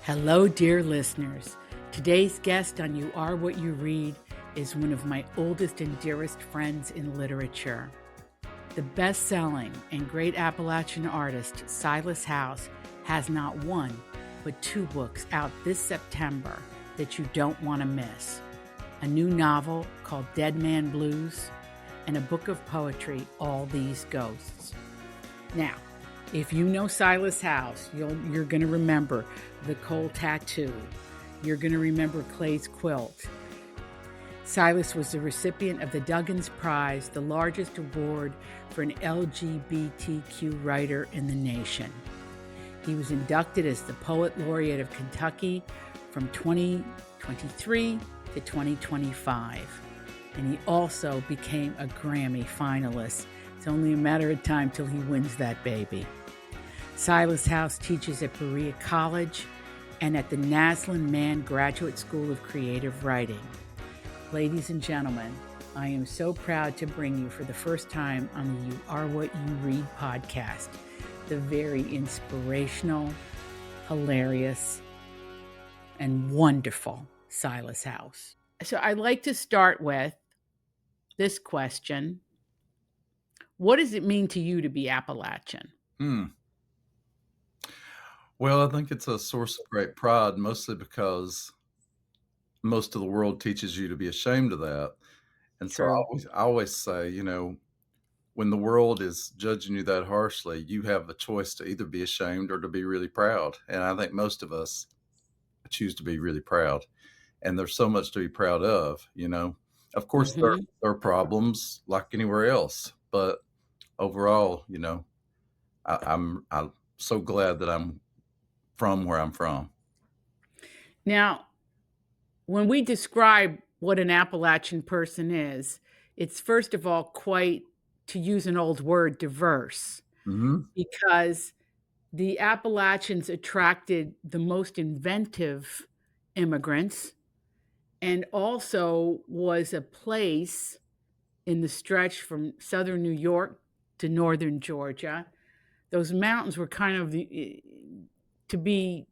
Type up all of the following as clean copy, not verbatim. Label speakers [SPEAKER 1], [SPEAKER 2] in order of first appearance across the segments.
[SPEAKER 1] Hello, dear listeners. Today's guest on You Are What You Read is one of my oldest and dearest friends in literature. The best-selling and great Appalachian artist Silas House has not one, but two books out this September that you don't want to miss. A new novel called Dead Man Blues and a book of poetry, All These Ghosts. Now, if you know Silas House, you're going to remember the Cole tattoo. You're going to remember Clay's quilt. Silas was the recipient of the Duggins Prize, the largest award for an LGBTQ writer in the nation. He was inducted as the Poet Laureate of Kentucky from 2023 to 2025. And he also became a Grammy finalist. It's only a matter of time till he wins that baby. Silas House teaches at Berea College and at the Naslund-Mann Graduate School of Creative Writing. Ladies and gentlemen, I am so proud to bring you for the first time on the You Are What You Read podcast, the very inspirational, hilarious, and wonderful Silas House. So I'd like to start with this question. What does it mean to you to be Appalachian?
[SPEAKER 2] Well, I think it's a source of great pride, mostly because most of the world teaches you to be ashamed of that. And so
[SPEAKER 1] True.
[SPEAKER 2] I always say, when the world is judging you that harshly, you have the choice to either be ashamed or to be really proud. And I think most of us choose to be really proud. And there's so much to be proud of. Of course, there are problems like anywhere else, but overall, I'm so glad that I'm from where I'm from.
[SPEAKER 1] Now, when we describe what an Appalachian person is, it's first of all quite, to use an old word, diverse, because the Appalachians attracted the most inventive immigrants and also was a place in the stretch from southern New York to northern Georgia. Those mountains were kind of to be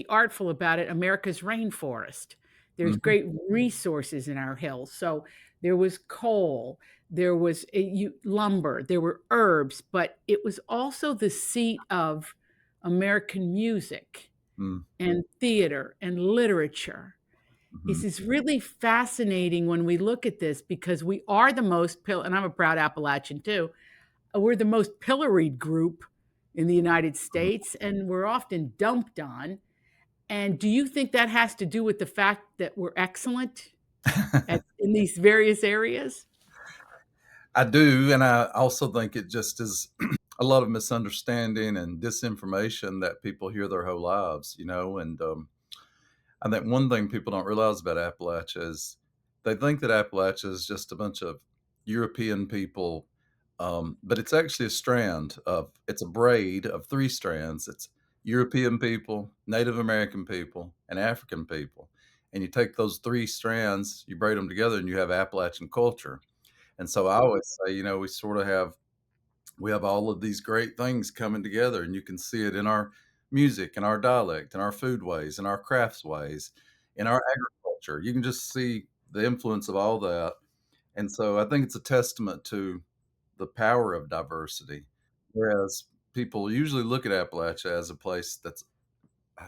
[SPEAKER 1] artful about it, America's rainforest. There's great resources in our hills. So there was coal, there was lumber, there were herbs, but it was also the seat of American music and theater and literature. This is really fascinating when we look at this because we are the most, and I'm a proud Appalachian too, we're the most pilloried group in the United States, and we're often dumped on. And do you think that has to do with the fact that we're excellent in these various areas?
[SPEAKER 2] I do, and I also think it just is a lot of misunderstanding and disinformation that people hear their whole lives, and I think one thing people don't realize about Appalachia is they think that Appalachia is just a bunch of European people, but it's actually it's a braid of three strands. It's European people, Native American people, and African people. And you take those three strands, you braid them together, and you have Appalachian culture. And so I always say, we have all of these great things coming together, and you can see it in our music and our dialect and our food ways and our crafts ways, in our agriculture. You can just see the influence of all that. And so I think it's a testament to the power of diversity. Whereas people usually look at Appalachia as a place that's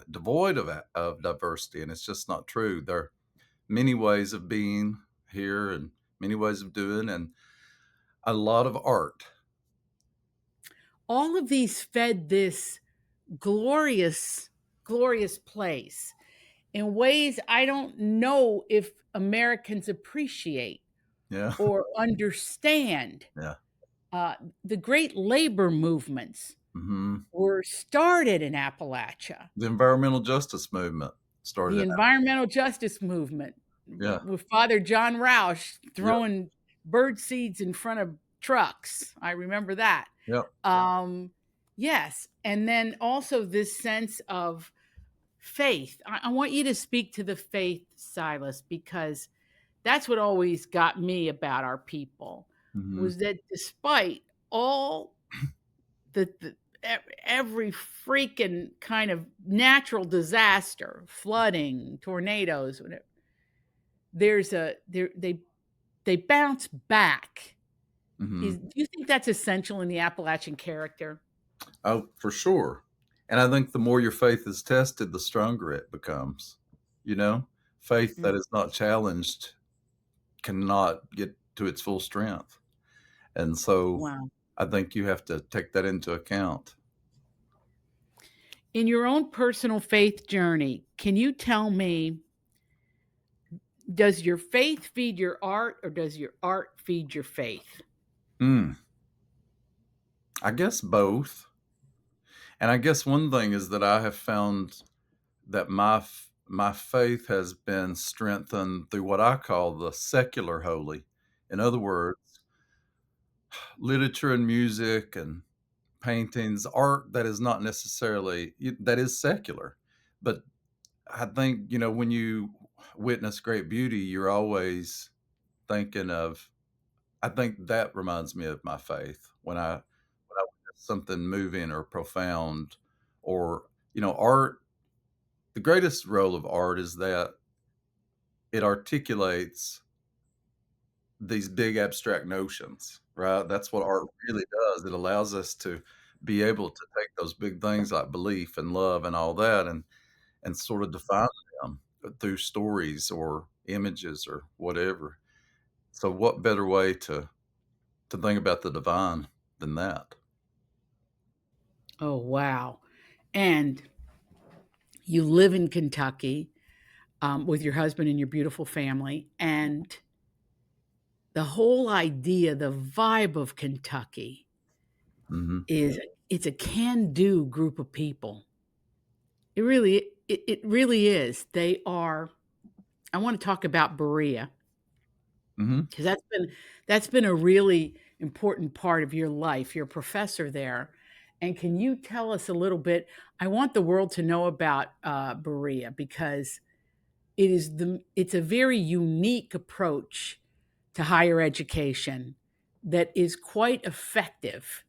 [SPEAKER 2] devoid of diversity, and it's just not true. There are many ways of being here and many ways of doing, and a lot of art.
[SPEAKER 1] All of these fed this glorious, glorious place in ways I don't know if Americans appreciate or understand. The great labor movements were started in Appalachia.
[SPEAKER 2] The environmental justice movement started.
[SPEAKER 1] The environmental justice movement with Father John Roush throwing bird seeds in front of trucks. I remember that. Yes. And then also this sense of faith. I want you to speak to the faith, Silas, because that's what always got me about our people was that despite all the every freaking kind of natural disaster, flooding, tornadoes, whatever, they bounce back.
[SPEAKER 2] Hmm.
[SPEAKER 1] Do you think that's essential in the Appalachian character?
[SPEAKER 2] Oh, for sure. And I think the more your faith is tested, the stronger it becomes. You know, faith
[SPEAKER 1] Mm,
[SPEAKER 2] that is not challenged cannot get to its full strength. And so
[SPEAKER 1] wow.
[SPEAKER 2] I think you have to take that into account.
[SPEAKER 1] In your own personal faith journey, can you tell me, does your faith feed your art or does your art feed your faith?
[SPEAKER 2] Mm, I guess both. And I guess one thing is that I have found that my faith has been strengthened through what I call the secular holy. In other words, literature and music and paintings, art that is not necessarily that is secular. But I think, when you witness great beauty, you're always thinking of I think that reminds me of my faith when I witness something moving or profound or, art. The greatest role of art is that it articulates these big abstract notions, right? That's what art really does. It allows us to be able to take those big things like belief and love and all that and sort of define them through stories or images or whatever. So what better way to think about the divine than that?
[SPEAKER 1] Oh, wow. And you live in Kentucky with your husband and your beautiful family. And the whole idea, the vibe of Kentucky
[SPEAKER 2] Mhm.
[SPEAKER 1] is it's a can do group of people. It really is. They are, I want to talk about Berea
[SPEAKER 2] Mhm.
[SPEAKER 1] because that's been a really important part of your life. You're a professor there. And can you tell us a little bit? I want the world to know about Berea because it's a very unique approach to higher education that is quite effective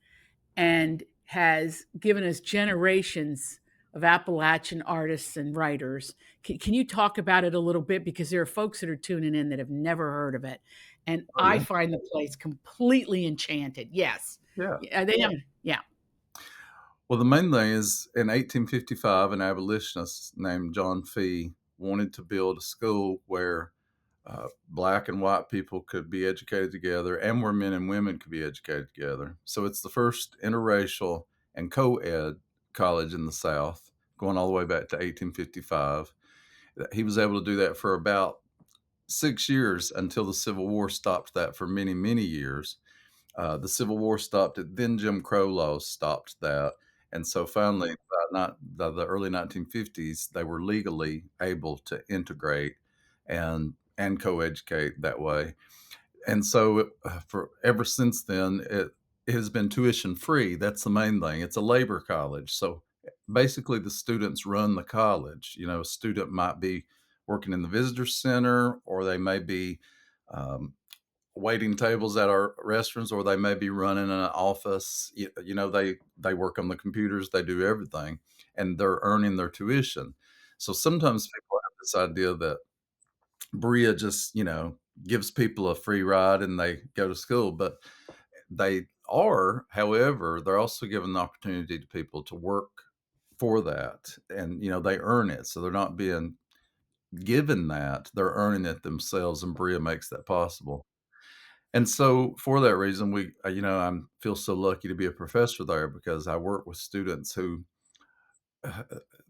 [SPEAKER 1] and has given us generations of Appalachian artists and writers. Can you talk about it a little bit? Because there are folks that are tuning in that have never heard of it. And
[SPEAKER 2] Oh,
[SPEAKER 1] I
[SPEAKER 2] yeah.
[SPEAKER 1] find the place completely enchanted. Yes.
[SPEAKER 2] Yeah.
[SPEAKER 1] Yeah, they have, yeah.
[SPEAKER 2] Well, the main thing is in 1855, an abolitionist named John Fee wanted to build a school where black and white people could be educated together and where men and women could be educated together. So it's the first interracial and co ed college in the South, going all the way back to 1855. He was able to do that for about 6 years until the Civil War stopped that for many, many years. The Civil War stopped it, then Jim Crow laws stopped that. And so finally, by the early 1950s, they were legally able to integrate and co-educate that way. And so for ever since then, it has been tuition free. That's the main thing. It's a labor college. So basically, the students run the college. A student might be working in the visitor center, or they may be um, waiting tables at our restaurants, or they may be running an office. They work on the computers, they do everything, and they're earning their tuition. So sometimes people have this idea that Berea just, gives people a free ride and they go to school, but they are, however, they're also giving the opportunity to people to work for that, and they earn it, so they're not being given that, they're earning it themselves, and Berea makes that possible. And so for that reason, I feel so lucky to be a professor there because I work with students who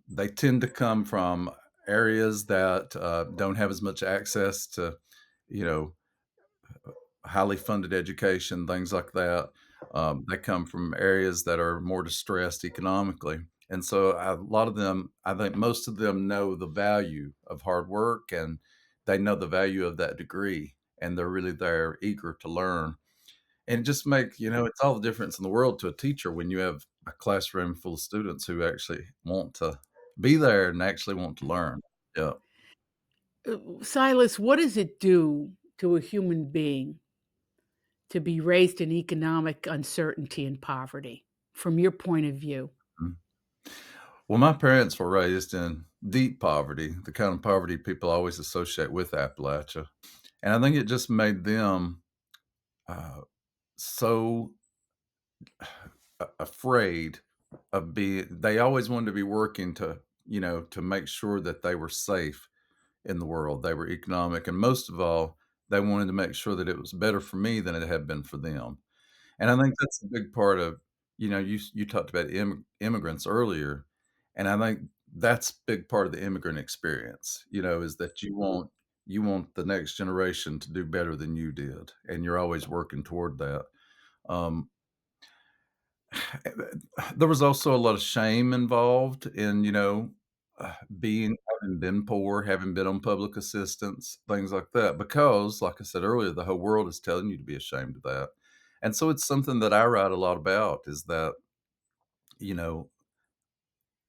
[SPEAKER 2] they tend to come from areas that don't have as much access to, you know, highly funded education, things like that. They come from areas that are more distressed economically. And so a lot of them, I think most of them know the value of hard work and they know the value of that degree. And they're really there eager to learn. And it just makes, it's all the difference in the world to a teacher when you have a classroom full of students who actually want to be there and actually want to learn. Yeah.
[SPEAKER 1] Silas, what does it do to a human being to be raised in economic uncertainty and poverty? from your point of view?
[SPEAKER 2] Mm. Well, my parents were raised in deep poverty, the kind of poverty people always associate with Appalachia. And I think it just made them uh, so afraid of being, they always wanted to be working to, to make sure that they were safe in the world. They were economic. And most of all, they wanted to make sure that it was better for me than it had been for them. And I think that's a big part of, you talked about immigrants earlier, and I think that's a big part of the immigrant experience, is that you want the next generation to do better than you did, and you're always working toward that. Um, there was also a lot of shame involved in, having been poor, having been on public assistance, things like that, because, like I said earlier, the whole world is telling you to be ashamed of that. And so it's something that I write a lot about is that, you know,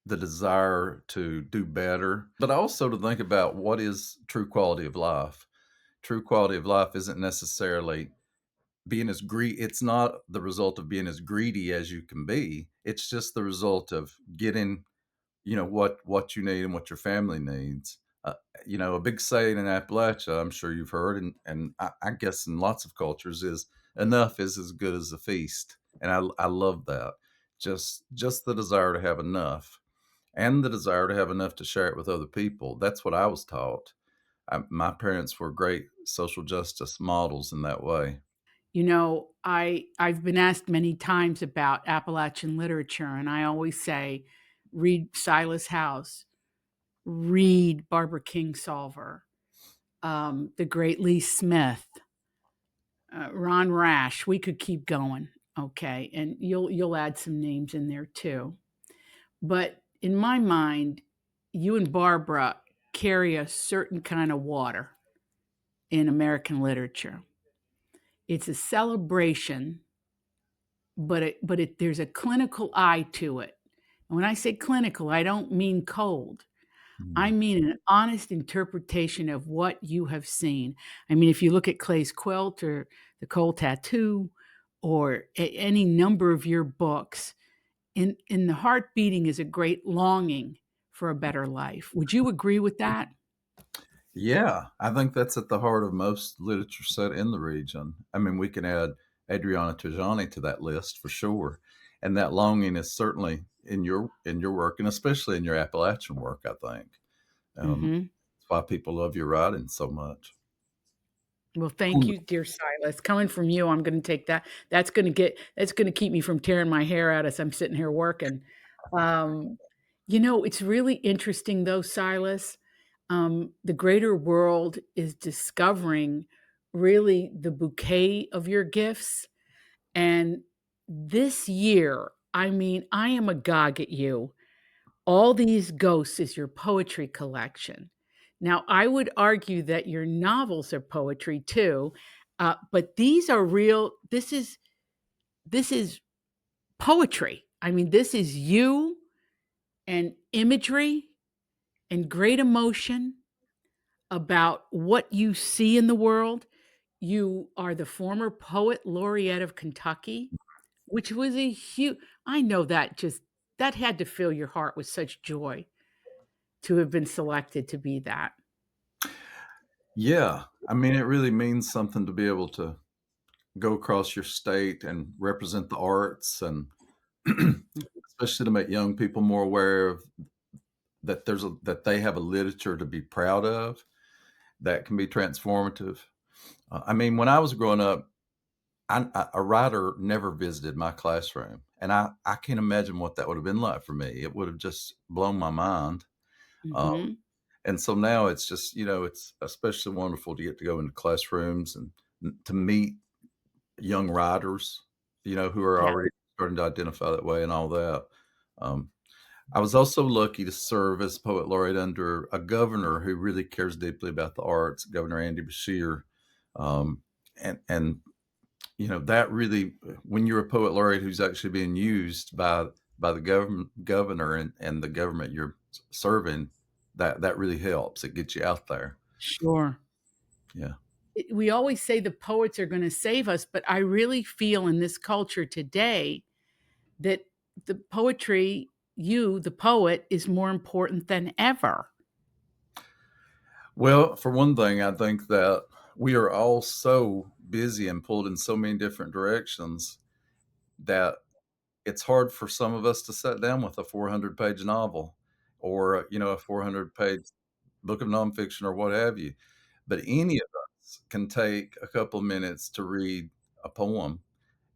[SPEAKER 2] the desire to do better, but also to think about what is true quality of life. True quality of life isn't necessarily being as greedy. It's not the result of being as greedy as you can be. It's just the result of getting, what you need and what your family needs. A big saying in Appalachia, I'm sure you've heard, and I guess in lots of cultures, is enough is as good as a feast. And I love that. Just the desire to have enough, and the desire to have enough to share it with other people. That's what I was taught. My parents were great social justice models in that way.
[SPEAKER 1] I've been asked many times about Appalachian literature, and I always say, read Silas House, read Barbara Kingsolver, the great Lee Smith, Ron Rash. We could keep going, okay, and you'll add some names in there too. But in my mind, you and Barbara carry a certain kind of water in American literature. It's a celebration, but there's a clinical eye to it. And when I say clinical, I don't mean cold. I
[SPEAKER 2] Mm.
[SPEAKER 1] mean an honest interpretation of what you have seen. I mean, if you look at Clay's Quilt or The Cold Tattoo or any number of your books, in the heart beating is a great longing for a better life. Would you agree with that?
[SPEAKER 2] Yeah, I think that's at the heart of most literature set in the region. I mean, we can add Adriana Trajani to that list for sure, and that longing is certainly in your work, and especially in your Appalachian work. I think
[SPEAKER 1] Hmm.
[SPEAKER 2] that's why people love your writing so much.
[SPEAKER 1] Well, thank
[SPEAKER 2] Cool.
[SPEAKER 1] you, dear Silas. Coming from you, I'm going to take that. That's going to keep me from tearing my hair out as I'm sitting here working. Um, it's really interesting though, Silas. The greater world is discovering really the bouquet of your gifts. And this year, I mean, I am agog at you. All These Ghosts is your poetry collection. Now, I would argue that your novels are poetry too, but these are real. This is poetry. I mean, this is you and imagery and great emotion about what you see in the world. You are the former Poet Laureate of Kentucky, which was a huge. I know that had to fill your heart with such joy to have been selected to be that.
[SPEAKER 2] Yeah, I mean, it really means something to be able to go across your state and represent the arts, and especially to make young people more aware of that they have a literature to be proud of that can be transformative. I mean, when I was growing up, a writer never visited my classroom, and I can't imagine what that would have been like for me. It would have just blown my mind. Um,
[SPEAKER 1] Mhm.
[SPEAKER 2] and so now it's just, it's especially wonderful to get to go into classrooms and to meet young writers, who are
[SPEAKER 1] Yeah,
[SPEAKER 2] already starting to identify that way and all that. Um, I was also lucky to serve as poet laureate under a governor who really cares deeply about the arts, Governor Andy Bashir. Um, and that really, when you're a poet laureate who's actually being used by the governor and the government you're serving, that really helps. It gets you out there.
[SPEAKER 1] sure.
[SPEAKER 2] Yeah.
[SPEAKER 1] We always say the poets are gonna save us, but I really feel in this culture today that the poetry, you, the poet, is more important than ever.
[SPEAKER 2] Well, for one thing, I think that we are all so busy and pulled in so many different directions that it's hard for some of us to sit down with a 400-page novel or, a 400-page book of nonfiction or what have you. But any of us can take a couple of minutes to read a poem.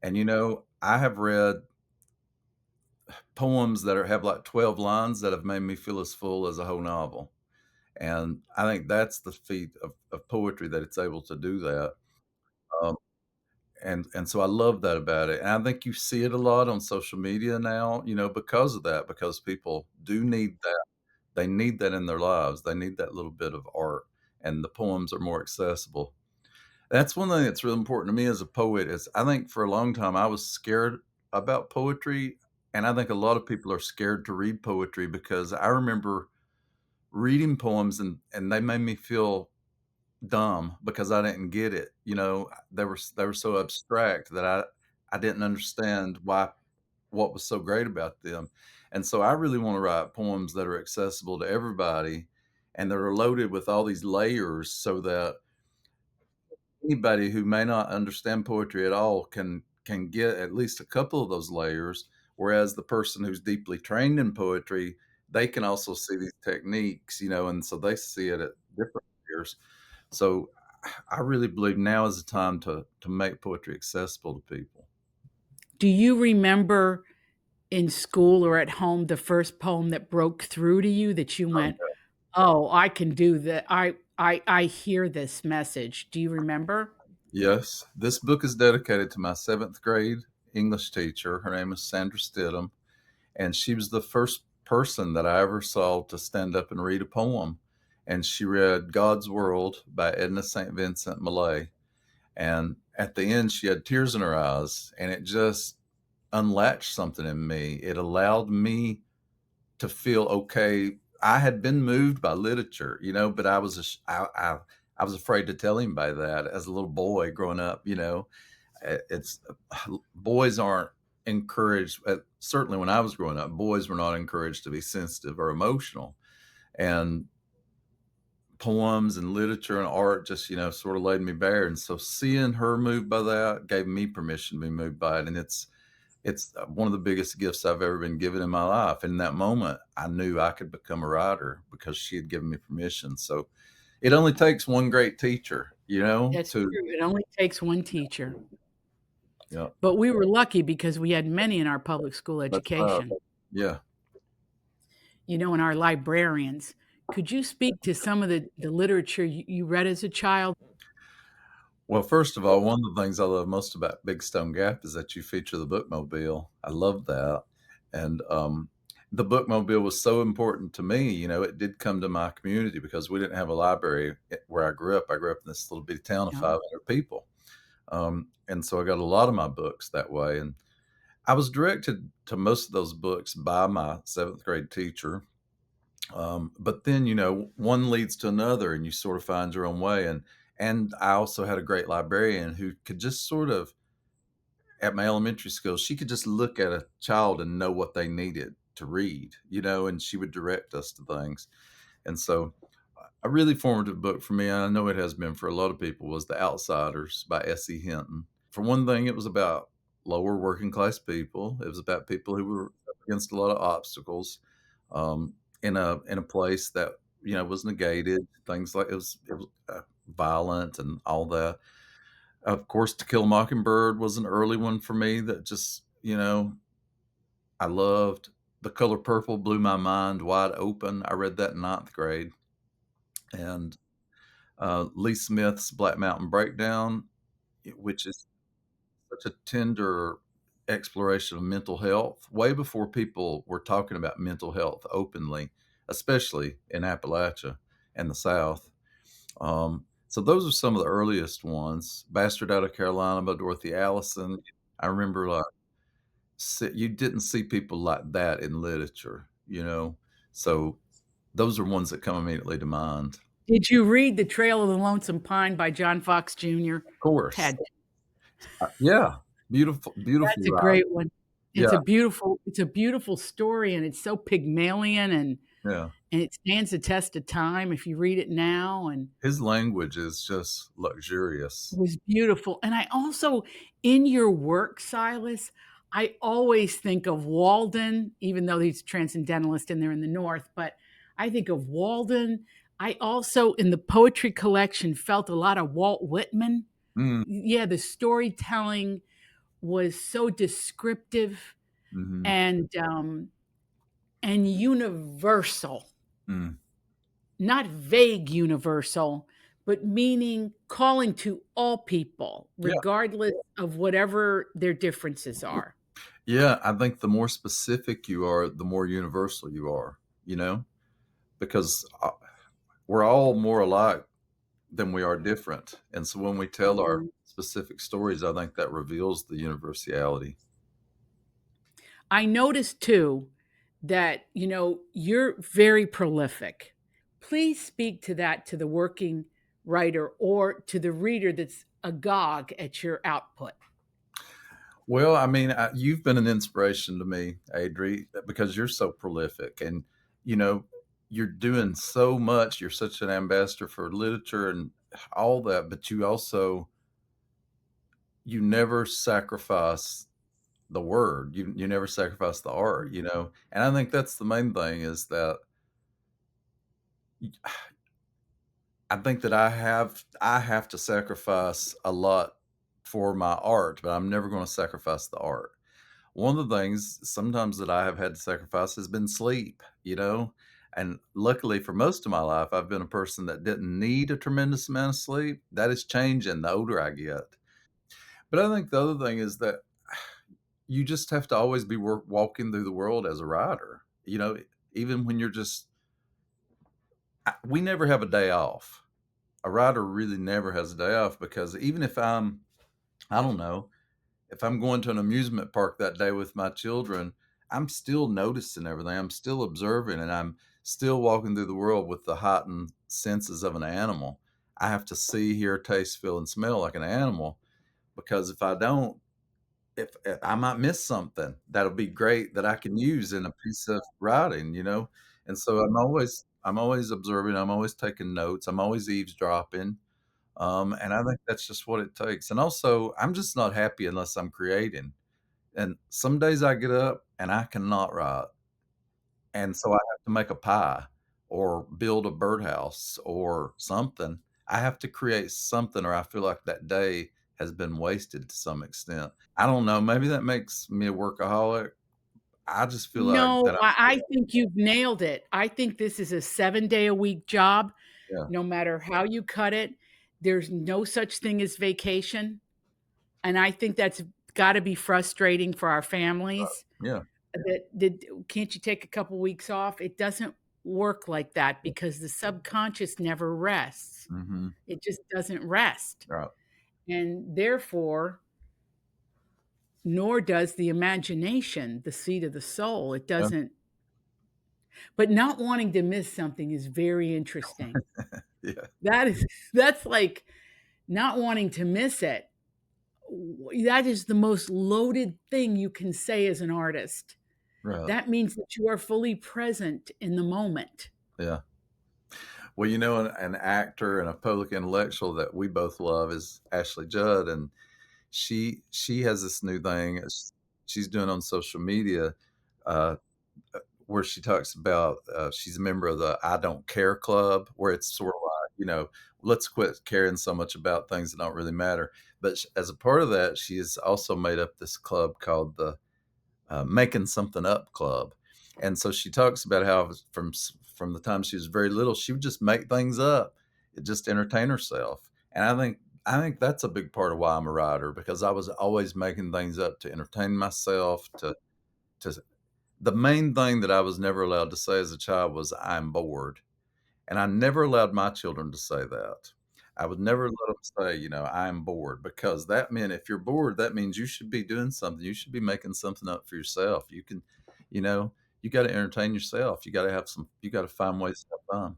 [SPEAKER 2] And, I have read poems that have like 12 lines that have made me feel as full as a whole novel. And I think that's the feat of poetry, that it's able to do that. Um, and so I love that about it. And I think you see it a lot on social media now, because of that, because people do need that. They need that in their lives. They need that little bit of art, and the poems are more accessible. That's one thing that's really important to me as a poet is I think for a long time I was scared about poetry, and I think a lot of people are scared to read poetry because I remember reading poems and they made me feel dumb because I didn't get it. They were so abstract that I didn't understand what was so great about them. And so I really want to write poems that are accessible to everybody and that are loaded with all these layers so that anybody who may not understand poetry at all can get at least a couple of those layers, whereas the person who's deeply trained in poetry, they can also see these techniques, and so they see it at different layers. So I really believe now is the time to make poetry accessible to people.
[SPEAKER 1] Do you remember in school or at home the first poem that broke through to you that you
[SPEAKER 2] Oh,
[SPEAKER 1] went, "Oh, I can do that. I hear this message." Do you remember?
[SPEAKER 2] yes, this book is dedicated to my seventh grade English teacher. Her name is Sandra Stidham, and she was the first person that I ever saw to stand up and read a poem. And she read God's World by Edna St. Vincent Millay. And at the end, she had tears in her eyes, and it just unlatched something in me. It allowed me to feel okay. I had been moved by literature, but I was afraid to tell anybody that as a little boy growing up. It's boys aren't encouraged. Certainly, when I was growing up, boys were not encouraged to be sensitive or emotional, and poems and literature and art just sort of laid me bare. And so, seeing her moved by that gave me permission to be moved by it, and it's one of the biggest gifts I've ever been given in my life. And in that moment, I knew I could become a writer because she had given me permission. So it only takes one great teacher,
[SPEAKER 1] That's
[SPEAKER 2] to,
[SPEAKER 1] true. It only takes one teacher.
[SPEAKER 2] yeah,
[SPEAKER 1] But we were lucky because we had many in our public school
[SPEAKER 2] that's right.
[SPEAKER 1] education,
[SPEAKER 2] Yeah.
[SPEAKER 1] and our librarians. Could you speak to some of the literature you read as a child?
[SPEAKER 2] Well, first of all, one of the things I love most about Big Stone Gap is that you feature the bookmobile. I love that. And the bookmobile was so important to me. It did come to my community because we didn't have a library where I grew up. I grew up in this little bitty town of
[SPEAKER 1] No.
[SPEAKER 2] 500 people. And so I got a lot of my books that way. And I was directed to most of those books by my seventh grade teacher. But then, one leads to another and you sort of find your own way. And I also had a great librarian who could just sort of, at my elementary school, she could just look at a child and know what they needed to read, and she would direct us to things. And so a really formative book for me, and I know it has been for a lot of people, was The Outsiders by S.E. Hinton. For one thing, it was about lower working class people. It was about people who were up against a lot of obstacles, in a place that was negated. Things like it was violent and all that. Of course, To Kill a Mockingbird was an early one for me that just I loved. The Color Purple blew my mind wide open. I read that in ninth grade, and Lee Smith's Black Mountain Breakdown, which is such a tender exploration of mental health, way before people were talking about mental health openly, especially in Appalachia and the South. So those are some of the earliest ones. Bastard Out of Carolina by Dorothy Allison. I remember you didn't see people like that in literature. So those are ones that come immediately to mind.
[SPEAKER 1] Did you read The Trail of the Lonesome Pine by John Fox Jr.?
[SPEAKER 2] Of course.
[SPEAKER 1] Had
[SPEAKER 2] Yeah. Beautiful, beautiful
[SPEAKER 1] That's a
[SPEAKER 2] writing.
[SPEAKER 1] great one.
[SPEAKER 2] Yeah,
[SPEAKER 1] It's a beautiful story, and it's so Pygmalion,
[SPEAKER 2] yeah.
[SPEAKER 1] and it stands the test of time if you read it now, and
[SPEAKER 2] His language is just
[SPEAKER 1] it
[SPEAKER 2] luxurious.
[SPEAKER 1] was beautiful. And I also in your work, Silas, I always think of Walden, even though he's a transcendentalist and they're in the North, but I think of Walden. I also, in the poetry collection, felt a lot of Walt Whitman.
[SPEAKER 2] Mm,
[SPEAKER 1] Yeah, the storytelling was so descriptive
[SPEAKER 2] mhm,
[SPEAKER 1] and universal,
[SPEAKER 2] mm.
[SPEAKER 1] not vague universal, but meaning calling to all people,
[SPEAKER 2] Yeah,
[SPEAKER 1] regardless of whatever their differences are.
[SPEAKER 2] yeah, I think the more specific you are, the more universal you are, you know? Because, we're all more alike than we are different, and so when we tell our
[SPEAKER 1] Mhm.
[SPEAKER 2] specific stories, I think that reveals the universality.
[SPEAKER 1] I noticed too that, you're very prolific. Please speak to that to the working writer or to the reader that's agog at your output.
[SPEAKER 2] Well, I mean, you've been an inspiration to me, Adri, because you're so prolific and, you know, you're doing so much. You're such an ambassador for literature and all that, but you never sacrifice the word. You never sacrifice the art, you know? And I think that's the main thing is that y- I think that I have to sacrifice a lot for my art, but I'm never going to sacrifice the art. One of the things sometimes that I have had to sacrifice has been sleep, you know? And luckily for most of my life, I've been a person that didn't need a tremendous amount of sleep. That is changing the older I get. But I think the other thing is that you just have to always be walking through the world as a writer. You know, even when you're just, we never have a day off. A writer really never has a day off because even if I don't know, if I'm going to an amusement park that day with my children, I'm still noticing everything. I'm still observing and I'm still walking through the world with the heightened senses of an animal. I have to see, hear, taste, feel, and smell like an animal because if I don't, if I might miss something that'll be great that I can use in a piece of writing, you know? And so I'm always observing, I'm always taking notes, I'm always eavesdropping. And I think that's just what it takes. And also, I'm just not happy unless I'm creating. And some days I get up and I cannot write. And so I have to make a pie or build a birdhouse or something. I have to create something or I feel like that day has been wasted to some extent. I don't know, maybe that makes me a workaholic. I just feel like
[SPEAKER 1] No,
[SPEAKER 2] that
[SPEAKER 1] I think you've nailed it. I think this is a 7-day-a-week job,
[SPEAKER 2] yeah,
[SPEAKER 1] no matter how you cut it. There's no such thing as vacation, and I think that's gotta be frustrating for our families.
[SPEAKER 2] yeah,
[SPEAKER 1] That can't you take a couple weeks off? It doesn't work like that
[SPEAKER 2] yeah,
[SPEAKER 1] because the subconscious never rests.
[SPEAKER 2] mhm,
[SPEAKER 1] It just doesn't rest,
[SPEAKER 2] right,
[SPEAKER 1] and therefore, nor does the imagination, the seat of the soul. It
[SPEAKER 2] yeah,
[SPEAKER 1] doesn't. But not wanting to miss something is very interesting.
[SPEAKER 2] yeah,
[SPEAKER 1] That is that's like not wanting to miss it. That is the most loaded thing you can say as an artist.
[SPEAKER 2] right,
[SPEAKER 1] That means that you are fully present in the moment.
[SPEAKER 2] yeah. Well, you know, an actor and a public intellectual that we both love is Ashley Judd, and she has this new thing she's doing on social media, uh, where she talks about, she's a member of the I Don't Care Club, where it's sort of like, let's quit caring so much about things that don't really matter. But as a part of that, she has also made up this club called the Making Something Up Club. And so she talks about how from the time she was very little, she would just make things up, just entertain herself. And I think that's a big part of why I'm a writer because I was always making things up to entertain myself. To the main thing that I was never allowed to say as a child was I'm bored. And I never allowed my children to say that. I would never let them say, "I'm bored," because that meant if you're bored, that means you should be doing something. You should be making something up for yourself. You know, you gotta entertain yourself. You gotta find ways to have fun.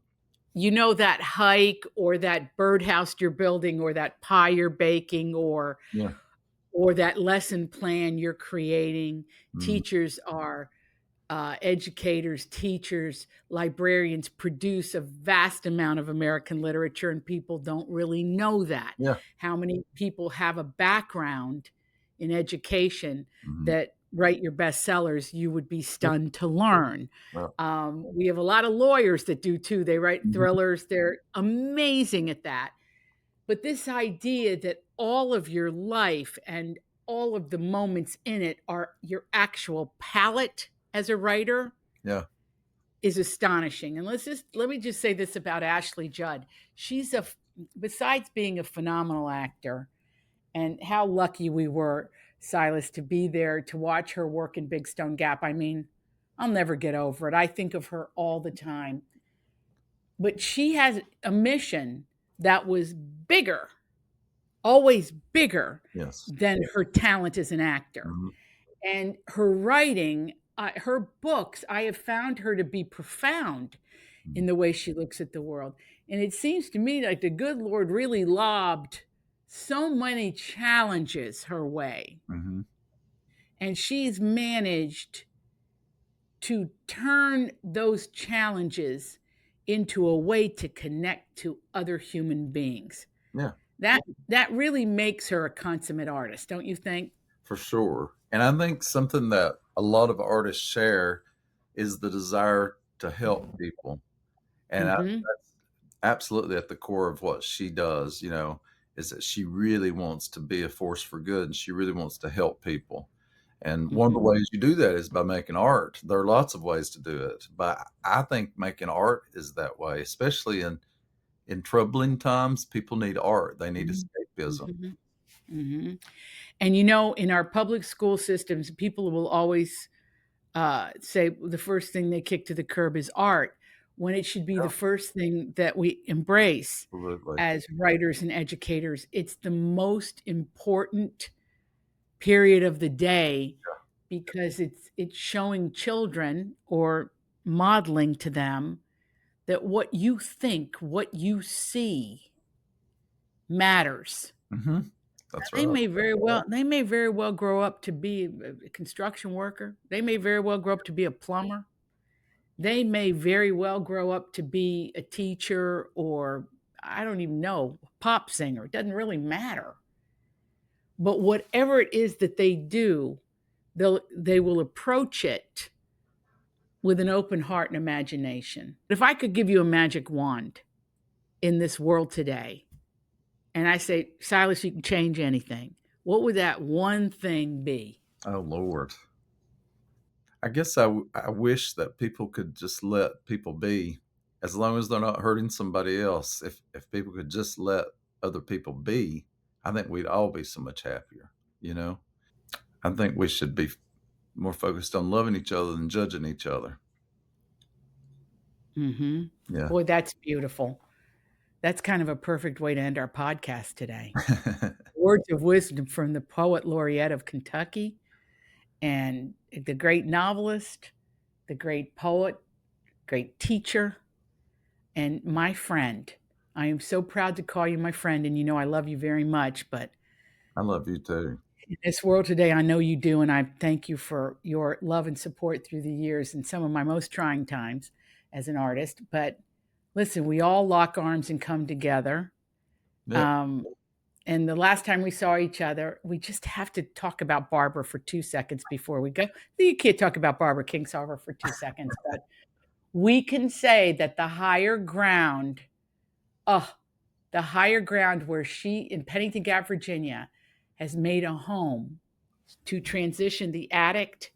[SPEAKER 1] That hike or that birdhouse you're building or that pie you're baking or
[SPEAKER 2] Yeah.
[SPEAKER 1] or that lesson plan you're creating.
[SPEAKER 2] Mhm.
[SPEAKER 1] Teachers are educators, teachers, librarians produce a vast amount of American literature, and people don't really know that.
[SPEAKER 2] Yeah.
[SPEAKER 1] How many people have a background in education
[SPEAKER 2] Mhm.
[SPEAKER 1] that write your bestsellers? You would be
[SPEAKER 2] Yeah.
[SPEAKER 1] stunned to learn.
[SPEAKER 2] Well,
[SPEAKER 1] We have a lot of lawyers that do too. They write
[SPEAKER 2] mhm.
[SPEAKER 1] thrillers, they're amazing at that. But this idea that all of your life and all of the moments in it are your actual palette as a writer
[SPEAKER 2] Yeah.
[SPEAKER 1] is astonishing. And let me just say this about Ashley Judd. She's besides being a phenomenal actor, and how lucky we were, Silas, to be there to watch her work in Big Stone Gap. I mean, I'll never get over it. I think of her all the time. But she has a mission that was bigger, always bigger
[SPEAKER 2] Yes.
[SPEAKER 1] than her talent as an actor.
[SPEAKER 2] Mhm.
[SPEAKER 1] And her writing, her books, I have found her to be profound in
[SPEAKER 2] Mhm.
[SPEAKER 1] the way she looks at the world. And it seems to me like the good Lord really lobbed so many challenges her way.
[SPEAKER 2] Mhm.
[SPEAKER 1] And she's managed to turn those challenges into a way to connect to other human beings.
[SPEAKER 2] Yeah.
[SPEAKER 1] That really makes her a consummate artist, don't you think?
[SPEAKER 2] For sure. And I think something that a lot of artists share is the desire to help people. And
[SPEAKER 1] Mhm.
[SPEAKER 2] that's absolutely at the core of what she does, is that she really wants to be a force for good and she really wants to help people. And one of the
[SPEAKER 1] Mhm.
[SPEAKER 2] ways you do that is by making art. There are lots of ways to do it, but I think making art is that way, especially in troubling times. People need art. They need
[SPEAKER 1] Mhm.
[SPEAKER 2] escapism.
[SPEAKER 1] Mhm. Mhm. And in our public school systems, people will always say the first thing they kick to the curb is art, when it should be
[SPEAKER 2] Yeah,
[SPEAKER 1] the first thing that we embrace
[SPEAKER 2] absolutely.
[SPEAKER 1] as writers and educators. It's the most important period of the day because it's showing children or modeling to them that what you think, what you see matters.
[SPEAKER 2] Hmm. That's
[SPEAKER 1] They
[SPEAKER 2] right.
[SPEAKER 1] may very well grow up to be a construction worker. They may very well grow up to be a plumber. They may very well grow up to be a teacher or I don't even know, pop singer. It doesn't really matter. But whatever it is that they do, they will approach it with an open heart and imagination. If I could give you a magic wand in this world today, and I say, Silas, you can change anything, what would that one thing be?
[SPEAKER 2] Oh Lord. I guess I wish that people could just let people be, as long as they're not hurting somebody else. If people could just let other people be, I think we'd all be so much happier. You know, I think we should be more focused on loving each other than judging each other.
[SPEAKER 1] Hmm.
[SPEAKER 2] Yeah.
[SPEAKER 1] Boy, that's beautiful. That's kind of a perfect way to end our podcast today. Words of wisdom from the Poet Laureate of Kentucky and the great novelist, the great poet, great teacher, and my friend. I am so proud to call you my friend, and I love you very much. But
[SPEAKER 2] I love you too.
[SPEAKER 1] in this world today, I know you do, and I thank you for your love and support through the years and some of my most trying times as an artist. But listen, we all lock arms and come together.
[SPEAKER 2] Yeah.
[SPEAKER 1] Um, And the last time we saw each other, we just have to talk about Barbara for 2 seconds before we go. You can't talk about Barbara Kingsolver for 2 seconds, but we can say that oh, the higher ground where she in Pennington Gap, Virginia, has made a home to transition the addict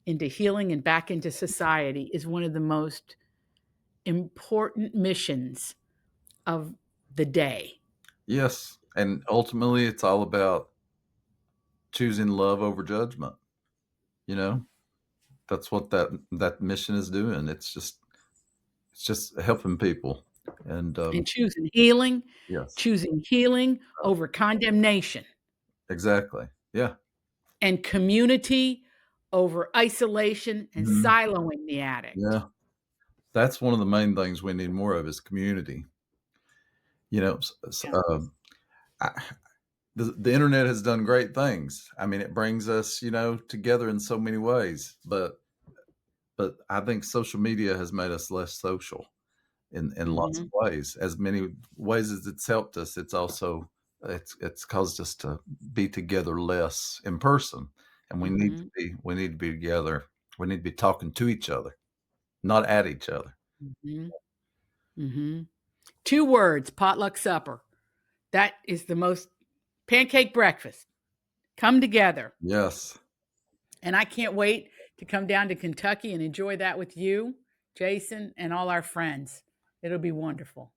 [SPEAKER 1] into healing and back into society is one of the most important missions of the day.
[SPEAKER 2] Yes. And ultimately, it's all about choosing love over judgment. You know, that's what that mission is doing. It's just helping people. And
[SPEAKER 1] And
[SPEAKER 2] yes,
[SPEAKER 1] choosing healing over condemnation,
[SPEAKER 2] exactly. Yeah.
[SPEAKER 1] and community over isolation and
[SPEAKER 2] Mhm.
[SPEAKER 1] siloing the addict.
[SPEAKER 2] Yeah. That's one of the main things we need more of is community. You know,
[SPEAKER 1] Yeah.
[SPEAKER 2] I the internet has done great things. I mean, it brings us, together in so many ways, but I think social media has made us less social in lots of
[SPEAKER 1] Mhm.
[SPEAKER 2] ways. As many ways as it's helped us, it's caused us to be together less in person, and
[SPEAKER 1] Mhm.
[SPEAKER 2] we need to be together. We need to be talking to each other, not at each other.
[SPEAKER 1] Mhm. Mhm. 2 words, potluck supper. That is the most pancake breakfast. Come together.
[SPEAKER 2] Yes.
[SPEAKER 1] And I can't wait to come down to Kentucky and enjoy that with you, Jason, and all our friends. It'll be wonderful.